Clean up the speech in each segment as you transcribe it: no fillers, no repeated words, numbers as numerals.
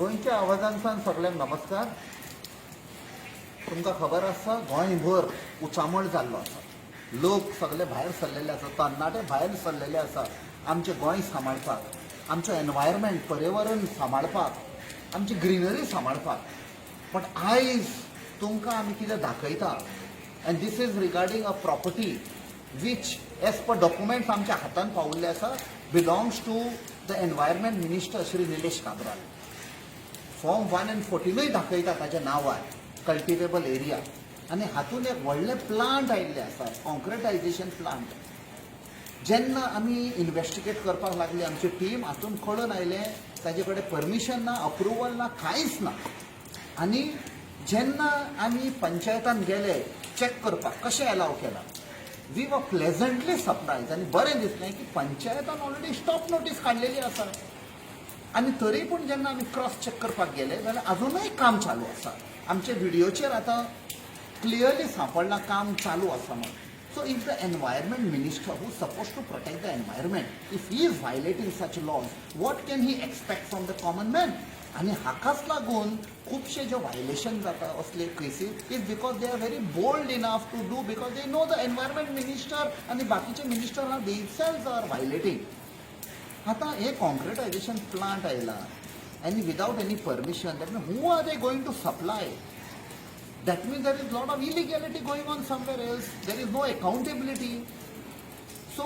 गोंयच्या आवाजांसान सगळ्यांक नमस्कार. तुमकां खबर आसा गोंयभर उचामळ जाल्लो आसा. लोक सगळे भायर सरलेले आसा, तरणाटे भायर सरलेले आसा आमचें गोंय सांबाळपाक, आमचो एनवायरमेंट पर्यावरण सांबाळपाक, आमची ग्रीनरी सांबाळपाक. बट आयज तुमकां आमी कितें दाखयता and this is regarding a property which as per documents आमच्या हातान पाविल्ले आसा belongs to the environment minister Shri Nilesh Cabral. Form 114 दाखयता ताच्या नांवार कल्टिवेबल एरिया आनी हातून एक व्हडले प्लांट आयिल्ले आसा, कॉन्क्रिटायझेशन प्लांट. जेन्ना आमी इन्वेस्टिगेट करपाक लागली आमची टीम, हातून कळून आयलें ताजे कडेन परमिशन ना, अप्रुवल ना, कांयच ना. आनी जेन्ना आमी पंचायतान गेले चॅक करपाक कशें अलाव केला, वी वर प्लेझंटली सरप्रायज. आनी बरें दिसलें की पंचायतान ऑलरेडी स्टॉप नोटीस काडलेली आसा. आनी तरी पूण जेन्ना आमी क्रॉस चेक करपाक गेले जाल्यार अजूनय काम चालू आसा. आमचे व्हिडिओचेर आतां क्लियरली सांपडलां काम चालू आसा म्हणून. So if the environment minister who suppose to protect the environment, if he is violating such laws, what can he expect from the common man? आनी हाकाच लागून खुबशे जे व्हायलेशन जाता असले cases is because they are very bold enough to do, because they know the environment minister आनी बाकीचे minister are themselves are violating. आता हे कॉन्क्रिटायझेशन प्लांट आयला आणि without any permission, that mean who are they going to supply? That means there is lot of illegality going on somewhere else. There is no accountability. So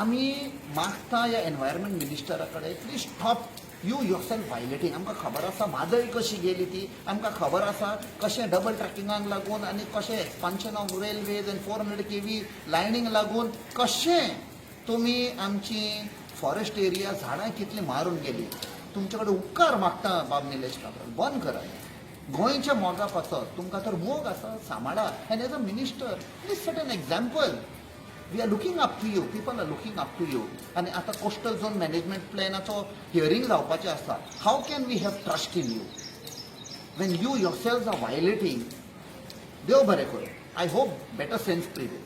आमी मागता या environment मिनिस्टरा कडेन please stop you yourself violating. आमकां खबर आसा मादळी कशी गेली ती, आमकां खबर आसा कशें डबल ट्रॅकिंगाक लागून आनी कशें expansion of railways end 400 kV लायनींक लागून कशें तुमी आमची फॉरेस्ट एरिया झाडां कितली मारून गेली. तुमचे कडेन उपकार मागता बाब निलेश काब्राल, बंद करा. गोंयच्या मोगा पासत तुमकां तर मोग आसा, सांबाळा. And as a minister please set an example. We are looking up to you, people are looking up to you. आनी आतां कोस्टल झोन मॅनेजमेंट प्लॅनाचो हियरींग जावपाचें आसा. How can we have trust in you when you yourselves are violating? देव बरें करूं. I hope better sense prevail.